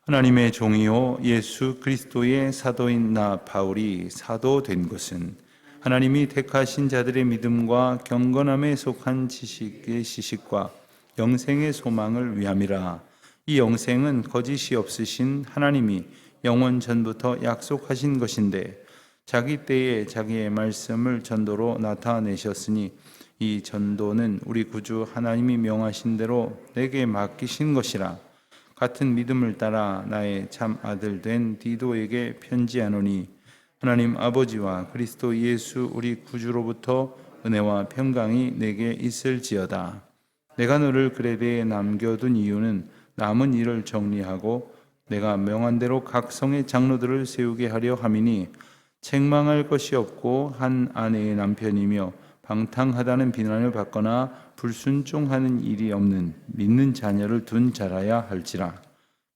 하나님의 종이요 예수 그리스도의 사도인 나 바울이 사도된 것은 하나님이 택하신 자들의 믿음과 경건함에 속한 지식의 지식과 영생의 소망을 위함이라. 이 영생은 거짓이 없으신 하나님이 영원 전부터 약속하신 것인데 자기 때에 자기의 말씀을 전도로 나타내셨으니 이 전도는 우리 구주 하나님이 명하신 대로 내게 맡기신 것이라. 같은 믿음을 따라 나의 참 아들 된 디도에게 편지하노니 하나님 아버지와 그리스도 예수 우리 구주로부터 은혜와 평강이 내게 있을지어다. 내가 너를 그레데에 남겨둔 이유는 남은 일을 정리하고 내가 명한 대로 각 성의 장로들을 세우게 하려 함이니 책망할 것이 없고 한 아내의 남편이며 방탕하다는 비난을 받거나 불순종하는 일이 없는 믿는 자녀를 둔 자라야 할지라.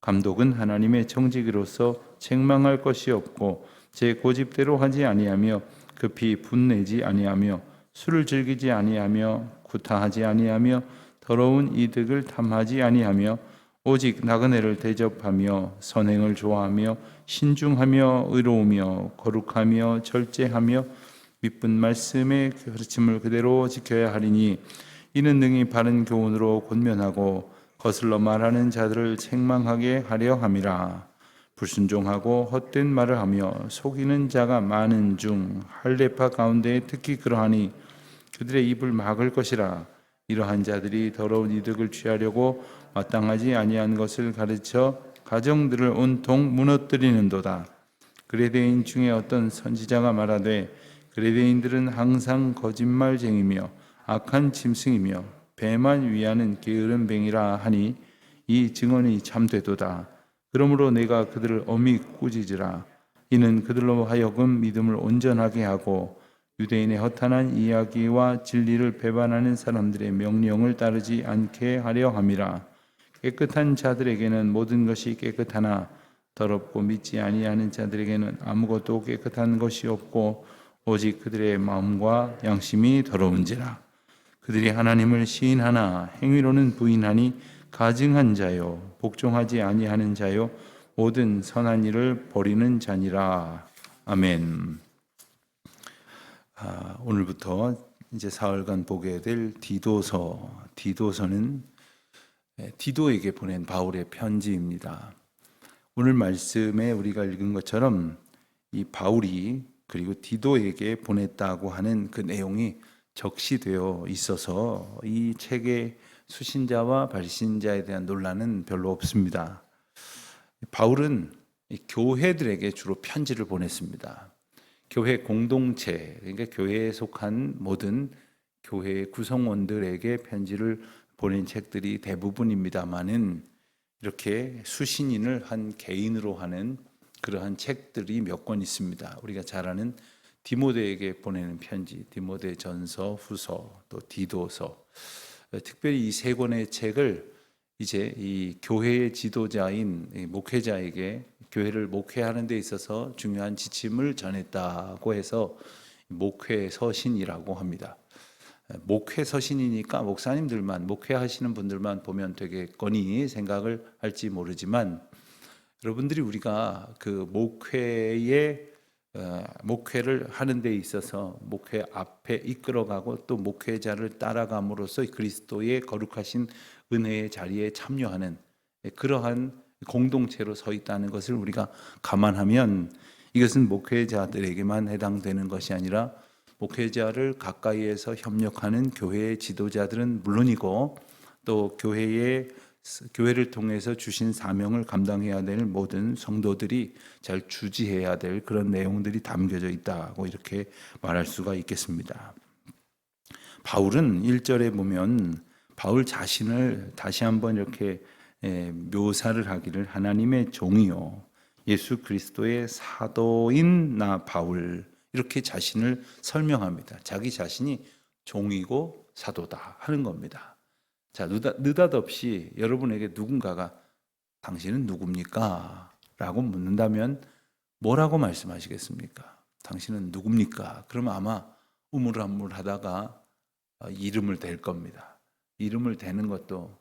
감독은 하나님의 청지기로서 책망할 것이 없고 제 고집대로 하지 아니하며 급히 분내지 아니하며 술을 즐기지 아니하며 구타하지 아니하며 더러운 이득을 탐하지 아니하며 오직 나그네를 대접하며 선행을 좋아하며 신중하며 의로우며 거룩하며 절제하며 믿은 말씀의 가르침을 그대로 지켜야 하리니 이는 능히 바른 교훈으로 권면하고 거슬러 말하는 자들을 책망하게 하려 함이라. 불순종하고 헛된 말을 하며 속이는 자가 많은 중 할례파 가운데 특히 그러하니 그들의 입을 막을 것이라. 이러한 자들이 더러운 이득을 취하려고 마땅하지 아니한 것을 가르쳐 가정들을 온통 무너뜨리는도다. 그레데인 중에 어떤 선지자가 말하되 그레데인들은 항상 거짓말쟁이며 악한 짐승이며 배만 위하는 게으른 뱅이라 하니 이 증언이 참되도다. 그러므로 내가 그들을 엄히 꾸짖으라. 이는 그들로 하여금 믿음을 온전하게 하고 유대인의 허탄한 이야기와 진리를 배반하는 사람들의 명령을 따르지 않게 하려 함이라. 깨끗한 자들에게는 모든 것이 깨끗하나 더럽고 믿지 아니하는 자들에게는 아무것도 깨끗한 것이 없고 오직 그들의 마음과 양심이 더러운지라. 그들이 하나님을 시인하나 행위로는 부인하니 가증한 자요 복종하지 아니하는 자요 모든 선한 일을 버리는 자니라. 아멘. 오늘부터 이제 사흘간 보게 될 디도서는 디도에게 보낸 바울의 편지입니다. 오늘 말씀에 우리가 읽은 것처럼 이 바울이 그리고 디도에게 보냈다고 하는 그 내용이 적시되어 있어서 이 책의 수신자와 발신자에 대한 논란은 별로 없습니다. 바울은 교회들에게 주로 편지를 보냈습니다. 교회 공동체, 그러니까 교회에 속한 모든 교회 구성원들에게 편지를 보낸 책들이 대부분입니다만은 이렇게 수신인을 한 개인으로 하는 그러한 책들이 몇 권 있습니다. 우리가 잘 아는 디모데에게 보내는 편지, 디모데 전서, 후서, 또 디도서. 특별히 이 세 권의 책을 이제 이 교회의 지도자인 목회자에게 교회를 목회하는 데 있어서 중요한 지침을 전했다고 해서 목회 서신이라고 합니다. 목회 서신이니까 목사님들만, 목회하시는 분들만 보면 되겠거니 생각을 할지 모르지만 여러분들이 우리가 그 목회를 하는 데 있어서 목회 앞에 이끌어가고 또 목회자를 따라감으로써 그리스도의 거룩하신 은혜의 자리에 참여하는 그러한 공동체로 서 있다는 것을 우리가 감안하면 이것은 목회자들에게만 해당되는 것이 아니라 목회자를 가까이에서 협력하는 교회의 지도자들은 물론이고 또 교회를 통해서 주신 사명을 감당해야 될 모든 성도들이 잘 주지해야 될 그런 내용들이 담겨져 있다고 이렇게 말할 수가 있겠습니다. 바울은 1절에 보면 바울 자신을 다시 한번 이렇게 묘사를 하기를 하나님의 종이요 예수 그리스도의 사도인 나 바울 이렇게 자신을 설명합니다. 자기 자신이 종이고 사도다 하는 겁니다. 자, 느닷없이 여러분에게 누군가가 당신은 누굽니까? 라고 묻는다면 뭐라고 말씀하시겠습니까? 당신은 누굽니까? 그러면 아마 우물안물하다가 이름을 댈 겁니다. 이름을 대는 것도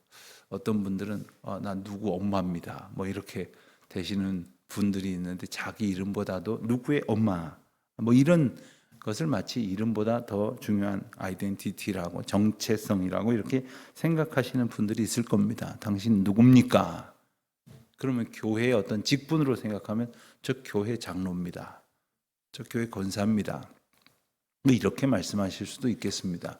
어떤 분들은 난 누구 엄마입니다. 뭐 이렇게 되시는 분들이 있는데 자기 이름보다도 누구의 엄마 뭐 이런 것을 마치 이름보다 더 중요한 아이덴티티라고 정체성이라고 이렇게 생각하시는 분들이 있을 겁니다. 당신 누굽니까? 그러면 교회의 어떤 직분으로 생각하면 저 교회 장로입니다. 저 교회 권사입니다. 뭐 이렇게 말씀하실 수도 있겠습니다.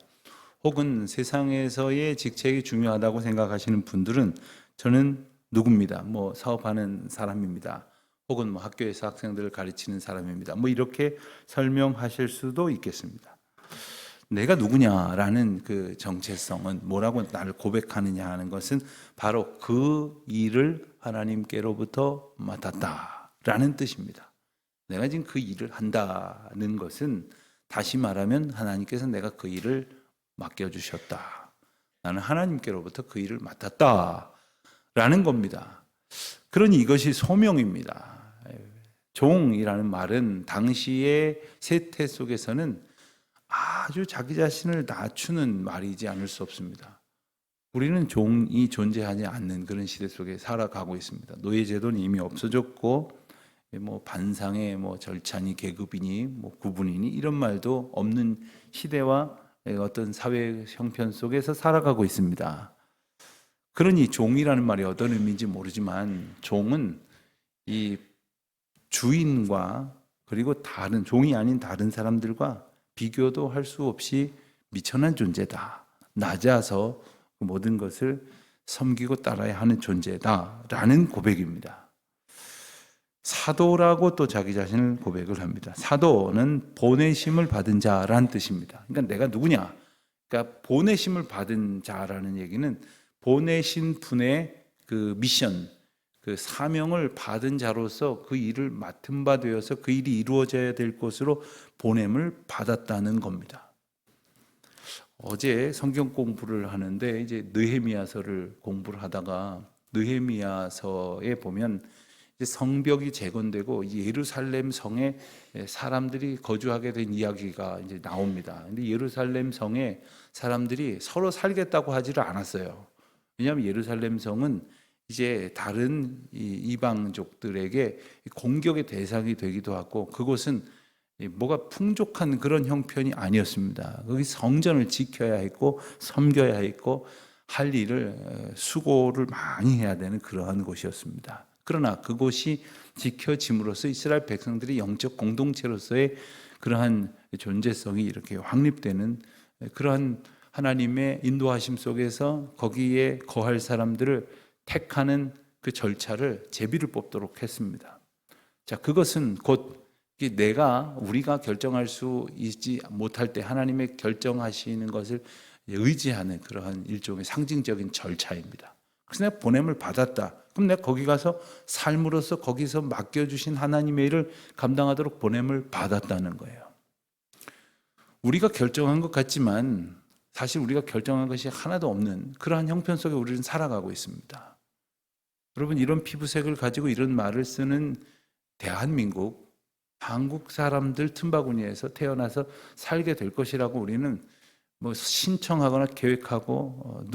혹은 세상에서의 직책이 중요하다고 생각하시는 분들은 저는 누굽니다. 뭐 사업하는 사람입니다. 혹은 뭐 학교에서 학생들을 가르치는 사람입니다. 뭐 이렇게 설명하실 수도 있겠습니다. 내가 누구냐라는 그 정체성은 뭐라고 나를 고백하느냐 하는 것은 바로 그 일을 하나님께로부터 맡았다라는 뜻입니다. 내가 지금 그 일을 한다는 것은 다시 말하면 하나님께서 내가 그 일을 맡겨주셨다. 나는 하나님께로부터 그 일을 맡았다라는 겁니다. 그러니 이것이 소명입니다. 종이라는 말은 당시의 세태 속에서는 아주 자기 자신을 낮추는 말이지 않을 수 없습니다. 우리는 종이 존재하지 않는 그런 시대 속에 살아가고 있습니다. 노예제도는 이미 없어졌고 뭐 반상의 뭐 절차니 계급이니 뭐 구분이니 이런 말도 없는 시대와 어떤 사회 형편 속에서 살아가고 있습니다. 그러니 종이라는 말이 어떤 의미인지 모르지만 종은 이 주인과 그리고 다른 종이 아닌 다른 사람들과 비교도 할 수 없이 미천한 존재다. 낮아서 모든 것을 섬기고 따라야 하는 존재다라는 고백입니다. 사도라고 또 자기 자신을 고백을 합니다. 사도는 보내심을 받은 자라는 뜻입니다. 그러니까 내가 누구냐? 그러니까 보내심을 받은 자라는 얘기는 보내신 분의 그 미션, 그 사명을 받은 자로서 그 일을 맡은 바 되어서 그 일이 이루어져야 될 곳으로 보냄을 받았다는 겁니다. 어제 성경 공부를 하는데 이제 느헤미야서를 공부를 하다가 느헤미야서에 보면 이제 성벽이 재건되고 예루살렘 성에 사람들이 거주하게 된 이야기가 이제 나옵니다. 근데 예루살렘 성에 사람들이 서로 살겠다고 하지를 않았어요. 왜냐하면 예루살렘 성은 이제 다른 이방족들에게 공격의 대상이 되기도 하고 그곳은 뭐가 풍족한 그런 형편이 아니었습니다. 거기 성전을 지켜야 했고 섬겨야 했고 할 일을 수고를 많이 해야 되는 그러한 곳이었습니다. 그러나 그곳이 지켜짐으로써 이스라엘 백성들이 영적 공동체로서의 그러한 존재성이 이렇게 확립되는 그러한 하나님의 인도하심 속에서 거기에 거할 사람들을 택하는 그 절차를 제비를 뽑도록 했습니다. 자, 그것은 곧 우리가 결정할 수 있지 못할 때 하나님의 결정하시는 것을 의지하는 그러한 일종의 상징적인 절차입니다. 그래서 내가 보냄을 받았다. 그럼 내가 거기 가서 삶으로서 거기서 맡겨주신 하나님의 일을 감당하도록 보냄을 받았다는 거예요. 우리가 결정한 것 같지만 사실 우리가 결정한 것이 하나도 없는 그러한 형편 속에 우리는 살아가고 있습니다. 여러분, 이런 피부색을 가지고 이런 말을 쓰는 대한민국, 한국 사람들 틈바구니에서 태어나서 살게 될 것이라고 우리는 뭐 신청하거나 계획하고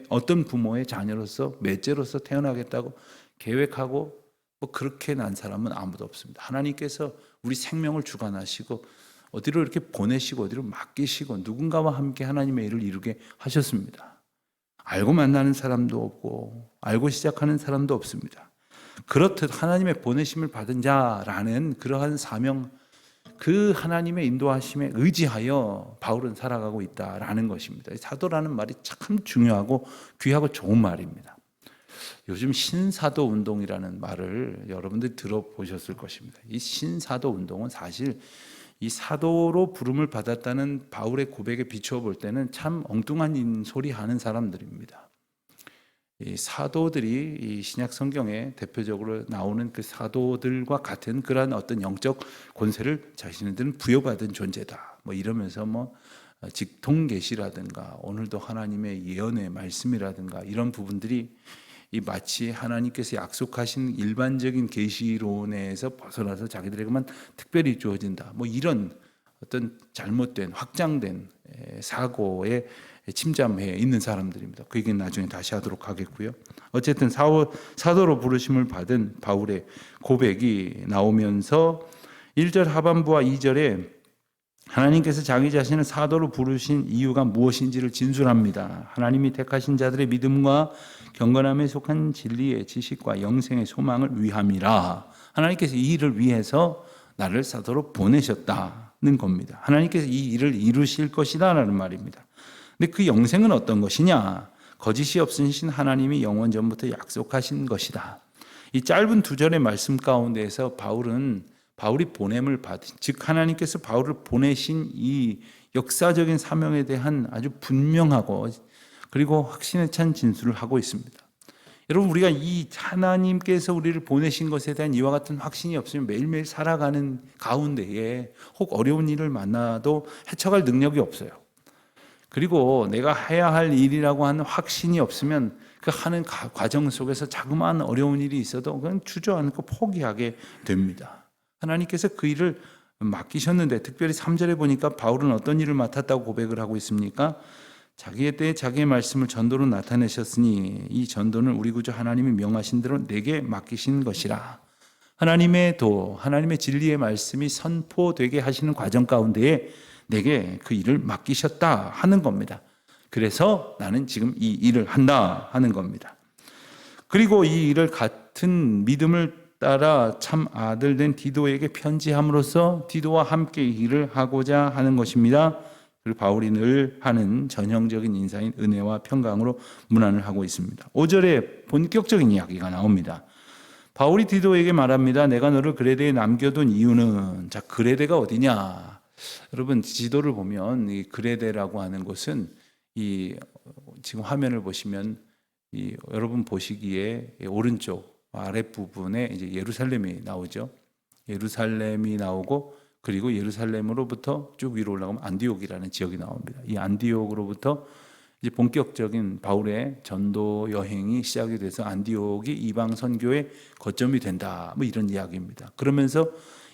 어떤 부모의 자녀로서 맷째로서 태어나겠다고 계획하고 뭐 그렇게 난 사람은 아무도 없습니다. 하나님께서 우리 생명을 주관하시고 어디로 이렇게 보내시고 어디로 맡기시고 누군가와 함께 하나님의 일을 이루게 하셨습니다. 알고 만나는 사람도 없고 알고 시작하는 사람도 없습니다. 그렇듯 하나님의 보내심을 받은 자라는 그러한 사명, 그 하나님의 인도하심에 의지하여 바울은 살아가고 있다라는 것입니다. 사도라는 말이 참 중요하고 귀하고 좋은 말입니다. 요즘 신사도 운동이라는 말을 여러분들이 들어보셨을 것입니다. 이 신사도 운동은 사실 이 사도로 부름을 받았다는 바울의 고백에 비추어 볼 때는 참 엉뚱한 소리 하는 사람들입니다. 이 사도들이 이 신약 성경에 대표적으로 나오는 그 사도들과 같은 그러한 어떤 영적 권세를 자신들은 부여받은 존재다. 뭐 이러면서 뭐 직통 계시라든가 오늘도 하나님의 예언의 말씀이라든가 이런 부분들이 이 마치 하나님께서 약속하신 일반적인 계시론에서 벗어나서 자기들에게만 특별히 주어진다. 뭐 이런 어떤 잘못된 확장된 사고에 침잠해 있는 사람들입니다. 그 얘기는 나중에 다시 하도록 하겠고요. 어쨌든 사도로 부르심을 받은 바울의 고백이 나오면서 1절 하반부와 2절에 하나님께서 자기 자신을 사도로 부르신 이유가 무엇인지를 진술합니다. 하나님이 택하신 자들의 믿음과 경건함에 속한 진리의 지식과 영생의 소망을 위함이라. 하나님께서 이 일을 위해서 나를 사도로 보내셨다는 겁니다. 하나님께서 이 일을 이루실 것이다 라는 말입니다. 근데 그 영생은 어떤 것이냐? 거짓이 없으신 하나님이 영원 전부터 약속하신 것이다. 이 짧은 두 절의 말씀 가운데에서 바울이 보냄을 받은, 즉 하나님께서 바울을 보내신 이 역사적인 사명에 대한 아주 분명하고 그리고 확신에 찬 진술을 하고 있습니다. 여러분, 우리가 이 하나님께서 우리를 보내신 것에 대한 이와 같은 확신이 없으면 매일매일 살아가는 가운데에 혹 어려운 일을 만나도 헤쳐갈 능력이 없어요. 그리고 내가 해야 할 일이라고 하는 확신이 없으면 그 하는 과정 속에서 자그마한 어려운 일이 있어도 그냥 주저앉고 포기하게 됩니다. 하나님께서 그 일을 맡기셨는데, 특별히 3절에 보니까 바울은 어떤 일을 맡았다고 고백을 하고 있습니까? 자기의 때에 자기의 말씀을 전도로 나타내셨으니 이 전도는 우리 구주 하나님이 명하신 대로 내게 맡기신 것이라. 하나님의 하나님의 진리의 말씀이 선포되게 하시는 과정 가운데에 내게 그 일을 맡기셨다 하는 겁니다. 그래서 나는 지금 이 일을 한다 하는 겁니다. 그리고 이 일을 같은 믿음을 따라 참 아들 된 디도에게 편지함으로써 디도와 함께 일을 하고자 하는 것입니다. 그리고 바울이 늘 하는 전형적인 인사인 은혜와 평강으로 문안을 하고 있습니다. 5절에 본격적인 이야기가 나옵니다. 바울이 디도에게 말합니다. 내가 너를 그레데에 남겨둔 이유는, 자, 그레데가 어디냐? 여러분, 지도를 보면 이 그레데라고 하는 곳은 지금 화면을 보시면 여러분 보시기에 오른쪽 아랫부분에 이제 예루살렘이 나오죠. 예루살렘이 나오고, 그리고 예루살렘으로부터 쭉 위로 올라가면 안디옥이라는 지역이 나옵니다. 이 안디옥으로부터 이제 본격적인 바울의 전도 여행이 시작이 돼서 안디옥이 이방 선교의 거점이 된다, 뭐 이런 이야기입니다. 그러면서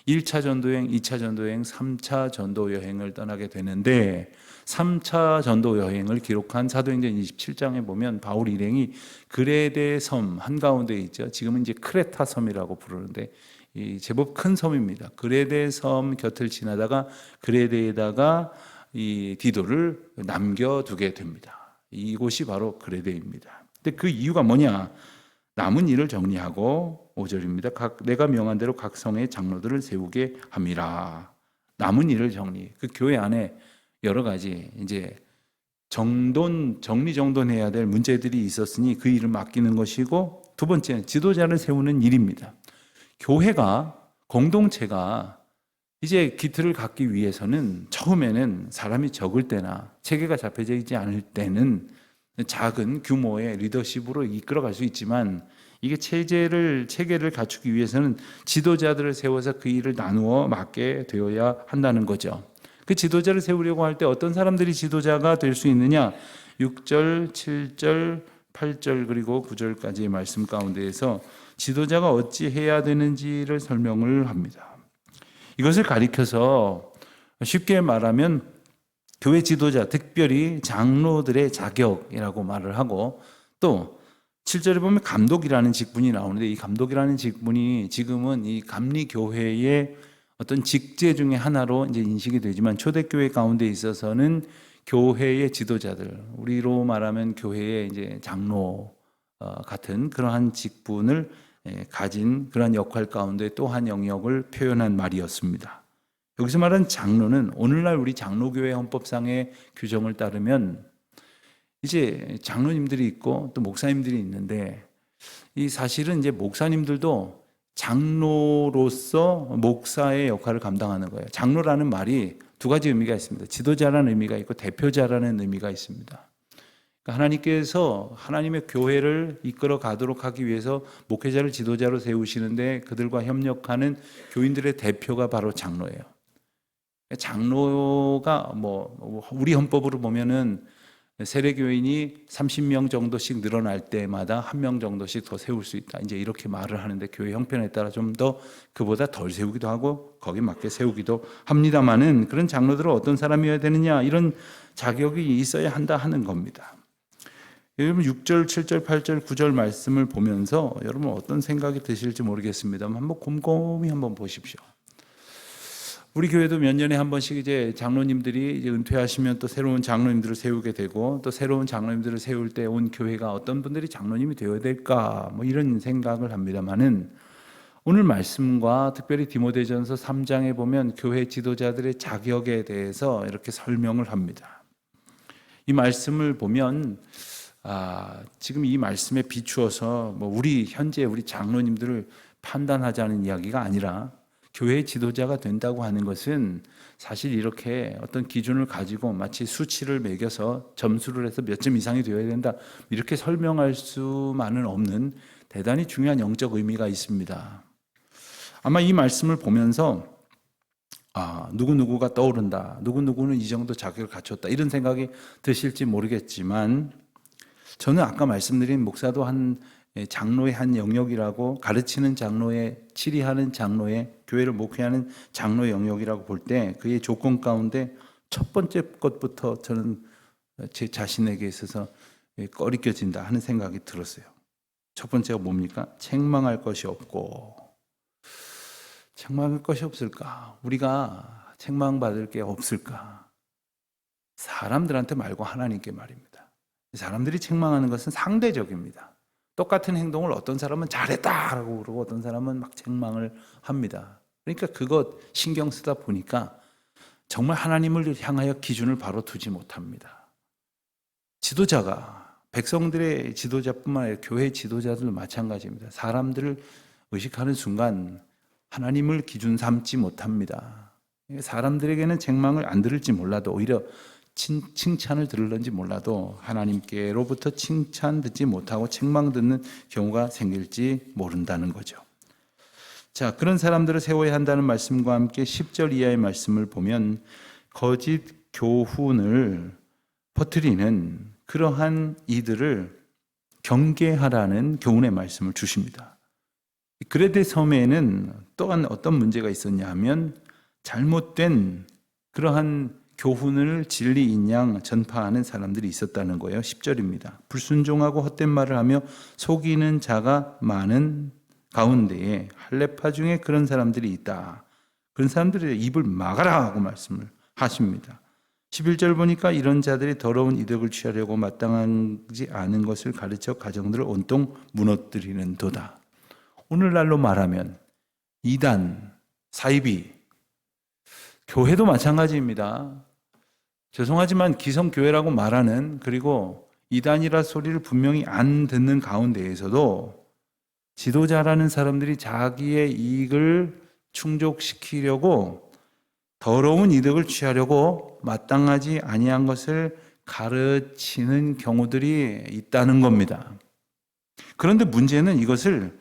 1차 전도여행, 2차 전도여행, 3차 전도 여행을 떠나게 되는데, 3차 전도 여행을 기록한 사도행전 27장에 보면 바울 일행이 그레데 섬 한가운데 있죠. 지금은 이제 크레타 섬이라고 부르는데 이 제법 큰 섬입니다. 그레데 섬 곁을 지나다가 그레데에다가 이 디도를 남겨두게 됩니다. 이곳이 바로 그레데입니다. 근데 그 이유가 뭐냐? 남은 일을 정리하고, 5절입니다. 내가 명한 대로 각 성의 장로들을 세우게 함이라. 남은 일을 정리. 그 교회 안에 여러 가지 이제 정리정돈해야 될 문제들이 있었으니 그 일을 맡기는 것이고, 두 번째는 지도자를 세우는 일입니다. 교회가, 공동체가 이제 기틀을 갖기 위해서는 처음에는 사람이 적을 때나 체계가 잡혀져 있지 않을 때는 작은 규모의 리더십으로 이끌어갈 수 있지만, 이게 체계를 갖추기 위해서는 지도자들을 세워서 그 일을 나누어 맡게 되어야 한다는 거죠. 그 지도자를 세우려고 할 때 어떤 사람들이 지도자가 될 수 있느냐? 6절, 7절, 8절 그리고 9절까지의 말씀 가운데에서 지도자가 어찌 해야 되는지를 설명을 합니다. 이것을 가리켜서 쉽게 말하면 교회 지도자, 특별히 장로들의 자격이라고 말을 하고, 또 7절에 보면 감독이라는 직분이 나오는데, 이 감독이라는 직분이 지금은 이 감리교회의 어떤 직제 중에 하나로 이제 인식이 되지만, 초대교회 가운데 있어서는 교회의 지도자들, 우리로 말하면 교회의 이제 장로 같은 그러한 직분을 가진 그러한 역할 가운데 또 한 영역을 표현한 말이었습니다. 여기서 말하는 장로는 오늘날 우리 장로교회 헌법상의 규정을 따르면 이제 장로님들이 있고 또 목사님들이 있는데, 이 사실은 이제 목사님들도 장로로서 목사의 역할을 감당하는 거예요. 장로라는 말이 두 가지 의미가 있습니다. 지도자라는 의미가 있고 대표자라는 의미가 있습니다. 그러니까 하나님께서 하나님의 교회를 이끌어 가도록 하기 위해서 목회자를 지도자로 세우시는데, 그들과 협력하는 교인들의 대표가 바로 장로예요. 장로가 우리 헌법으로 보면은 세례교인이 30명 정도씩 늘어날 때마다 1명 정도씩 더 세울 수 있다. 이제 이렇게 말을 하는데 교회 형편에 따라 좀 더 그보다 덜 세우기도 하고 거기에 맞게 세우기도 합니다만은 그런 장로들은 어떤 사람이어야 되느냐 이런 자격이 있어야 한다 하는 겁니다. 여러분 6절, 7절, 8절, 9절 말씀을 보면서 여러분 어떤 생각이 드실지 모르겠습니다만 한번 곰곰이 한번 보십시오. 우리 교회도 몇 년에 한 번씩 이제 장로님들이 이제 은퇴하시면 또 새로운 장로님들을 세우게 되고 또 새로운 장로님들을 세울 때 온 교회가 어떤 분들이 장로님이 되어야 될까 뭐 이런 생각을 합니다만은 오늘 말씀과 특별히 디모데전서 3장에 보면 교회 지도자들의 자격에 대해서 이렇게 설명을 합니다. 이 말씀을 보면 지금 이 말씀에 비추어서 뭐 우리 현재 우리 장로님들을 판단하자는 이야기가 아니라 교회 지도자가 된다고 하는 것은 사실 이렇게 어떤 기준을 가지고 마치 수치를 매겨서 점수를 해서 몇 점 이상이 되어야 된다 이렇게 설명할 수만은 없는 대단히 중요한 영적 의미가 있습니다. 아마 이 말씀을 보면서 누구누구가 떠오른다, 누구누구는 이 정도 자격을 갖췄다 이런 생각이 드실지 모르겠지만 저는 아까 말씀드린 목사도 한 장로의 한 영역이라고 가르치는 장로의 치리하는 장로의 교회를 목회하는 장로의 영역이라고 볼 때 그의 조건 가운데 첫 번째 것부터 저는 제 자신에게 있어서 꺼리껴진다 하는 생각이 들었어요. 첫 번째가 뭡니까? 책망할 것이 없고. 책망할 것이 없을까? 우리가 책망받을 게 없을까? 사람들한테 말고 하나님께 말입니다. 사람들이 책망하는 것은 상대적입니다. 똑같은 행동을 어떤 사람은 잘했다라고 그러고 어떤 사람은 막 책망을 합니다. 그러니까 그것 신경 쓰다 보니까 정말 하나님을 향하여 기준을 바로 두지 못합니다. 지도자가 백성들의 지도자뿐만 아니라 교회 지도자들도 마찬가지입니다. 사람들을 의식하는 순간 하나님을 기준 삼지 못합니다. 사람들에게는 책망을 안 들을지 몰라도 오히려 칭찬을 들을런지 몰라도 하나님께로부터 칭찬 듣지 못하고 책망 듣는 경우가 생길지 모른다는 거죠. 자, 그런 사람들을 세워야 한다는 말씀과 함께 10절 이하의 말씀을 보면 거짓 교훈을 퍼뜨리는 그러한 이들을 경계하라는 교훈의 말씀을 주십니다. 그레데 섬에는 또한 어떤 문제가 있었냐 하면 잘못된 그러한 교훈을 진리인 양 전파하는 사람들이 있었다는 거예요. 10절입니다. 불순종하고 헛된 말을 하며 속이는 자가 많은 가운데에 할례파 중에 그런 사람들이 있다. 그런 사람들의 입을 막아라 하고 말씀을 하십니다. 11절 보니까 이런 자들이 더러운 이득을 취하려고 마땅하지 않은 것을 가르쳐 가정들을 온통 무너뜨리는 도다. 오늘날로 말하면 이단, 사이비, 교회도 마찬가지입니다. 죄송하지만 기성교회라고 말하는 그리고 이단이라 소리를 분명히 안 듣는 가운데에서도 지도자라는 사람들이 자기의 이익을 충족시키려고 더러운 이득을 취하려고 마땅하지 아니한 것을 가르치는 경우들이 있다는 겁니다. 그런데 문제는 이것을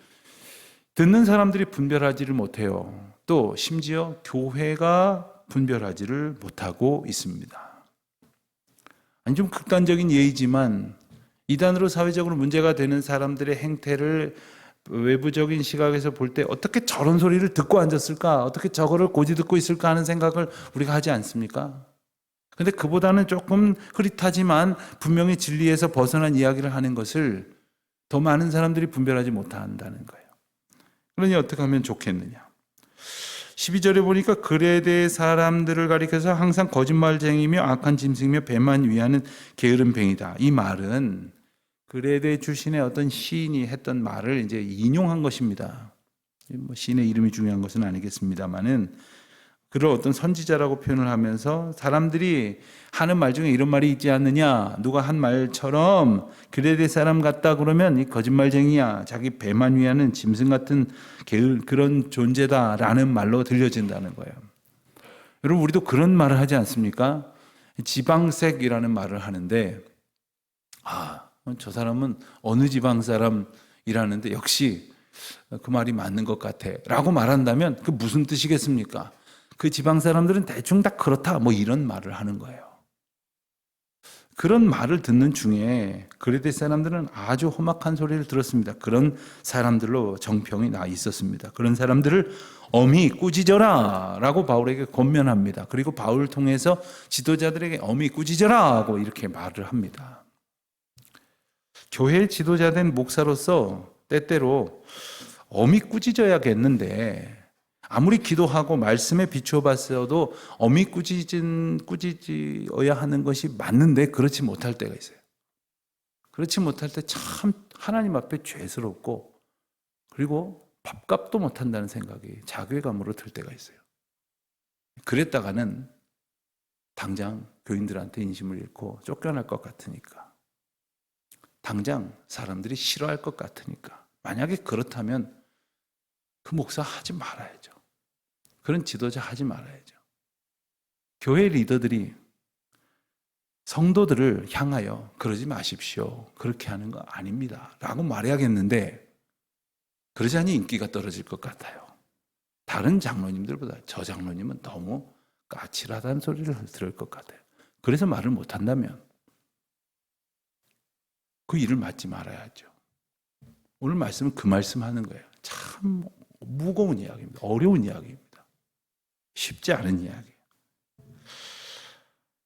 듣는 사람들이 분별하지를 못해요. 또 심지어 교회가 분별하지를 못하고 있습니다. 아니 좀 극단적인 예이지만 이단으로 사회적으로 문제가 되는 사람들의 행태를 외부적인 시각에서 볼 때 어떻게 저런 소리를 듣고 앉았을까? 어떻게 저거를 고지 듣고 있을까 하는 생각을 우리가 하지 않습니까? 근데 그보다는 조금 흐릿하지만 분명히 진리에서 벗어난 이야기를 하는 것을 더 많은 사람들이 분별하지 못한다는 거예요. 그러니 어떻게 하면 좋겠느냐? 12절에 보니까 그레데 사람들을 가리켜서 항상 거짓말쟁이며 악한 짐승이며 배만 위하는 게으른 뱅이다. 이 말은 그레데 출신의 어떤 시인이 했던 말을 이제 인용한 것입니다. 뭐 시인의 이름이 중요한 것은 아니겠습니다만은 그를 어떤 선지자라고 표현을 하면서 사람들이 하는 말 중에 이런 말이 있지 않느냐, 누가 한 말처럼 그레데 사람 같다 그러면 이 거짓말쟁이야, 자기 배만 위하는 짐승 같은 그런 존재다라는 말로 들려진다는 거예요. 여러분 우리도 그런 말을 하지 않습니까? 지방색이라는 말을 하는데 저 사람은 어느 지방 사람이라는데 역시 그 말이 맞는 것 같아 라고 말한다면 그 무슨 뜻이겠습니까? 그 지방 사람들은 대충 다 그렇다 뭐 이런 말을 하는 거예요. 그런 말을 듣는 중에 그레데 사람들은 아주 험악한 소리를 들었습니다. 그런 사람들로 정평이 나 있었습니다. 그런 사람들을 엄히 꾸짖어라 라고 바울에게 권면합니다. 그리고 바울을 통해서 지도자들에게 엄히 꾸짖어라 하고 이렇게 말을 합니다. 교회의 지도자된 목사로서 때때로 엄히 꾸짖어야겠는데, 아무리 기도하고 말씀에 비추어 봤어도 엄히 꾸짖어야 하는 것이 맞는데 그렇지 못할 때가 있어요. 그렇지 못할 때 참 하나님 앞에 죄스럽고, 그리고 밥값도 못한다는 생각이 자괴감으로 들 때가 있어요. 그랬다가는 당장 교인들한테 인심을 잃고 쫓겨날 것 같으니까, 당장 사람들이 싫어할 것 같으니까, 만약에 그렇다면 그 목사 하지 말아야죠. 그런 지도자 하지 말아야죠. 교회 리더들이 성도들을 향하여 그러지 마십시오, 그렇게 하는 거 아닙니다 라고 말해야겠는데, 그러지 않으니 인기가 떨어질 것 같아요. 다른 장로님들보다 저 장로님은 너무 까칠하다는 소리를 들을 것 같아요. 그래서 말을 못한다면 그 일을 맡지 말아야죠. 오늘 말씀은 그 말씀하는 거예요. 참 무거운 이야기입니다. 어려운 이야기입니다. 쉽지 않은 이야기예요.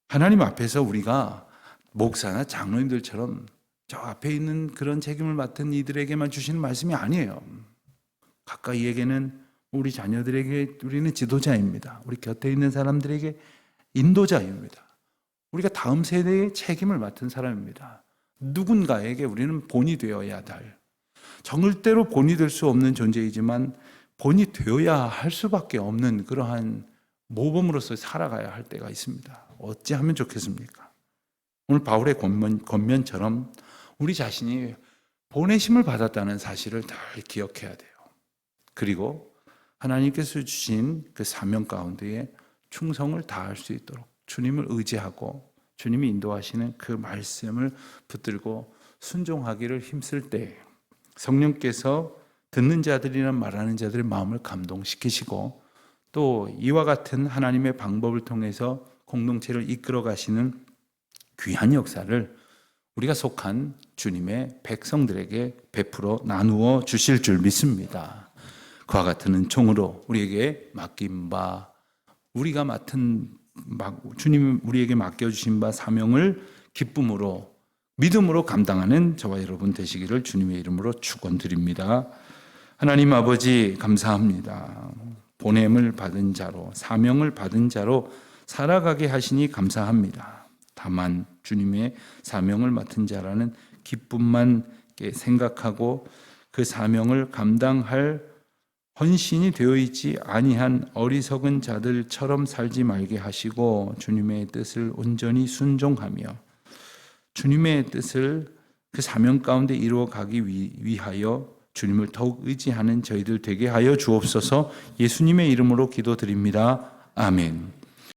하나님 앞에서 우리가 목사나 장로님들처럼 저 앞에 있는 그런 책임을 맡은 이들에게만 주시는 말씀이 아니에요. 가까이에게는 우리 자녀들에게 우리는 지도자입니다. 우리 곁에 있는 사람들에게 인도자입니다. 우리가 다음 세대의 책임을 맡은 사람입니다. 누군가에게 우리는 본이 되어야 할, 절대로 본이 될 수 없는 존재이지만 본이 되어야 할 수밖에 없는 그러한 모범으로서 살아가야 할 때가 있습니다. 어찌하면 좋겠습니까? 오늘 바울의 권면처럼 우리 자신이 보내심을 받았다는 사실을 늘 기억해야 돼요. 그리고 하나님께서 주신 그 사명 가운데에 충성을 다할 수 있도록 주님을 의지하고 주님이 인도하시는 그 말씀을 붙들고 순종하기를 힘쓸 때 성령께서 듣는 자들이나 말하는 자들의 마음을 감동시키시고, 또 이와 같은 하나님의 방법을 통해서 공동체를 이끌어 가시는 귀한 역사를 우리가 속한 주님의 백성들에게 베풀어 나누어 주실 줄 믿습니다. 그와 같은 은총으로 우리에게 맡긴 바, 우리가 주님 우리에게 맡겨주신 바 사명을 기쁨으로 믿음으로 감당하는 저와 여러분 되시기를 주님의 이름으로 축원드립니다. 하나님 아버지 감사합니다. 보냄을 받은 자로, 사명을 받은 자로 살아가게 하시니 감사합니다. 다만 주님의 사명을 맡은 자라는 기쁨만 생각하고 그 사명을 감당할 헌신이 되어 있지 아니한 어리석은 자들처럼 살지 말게 하시고, 주님의 뜻을 온전히 순종하며 주님의 뜻을 그 사명 가운데 이루어 가기 위하여 주님을 더욱 의지하는 저희들 되게 하여 주옵소서. 예수님의 이름으로 기도드립니다. 아멘.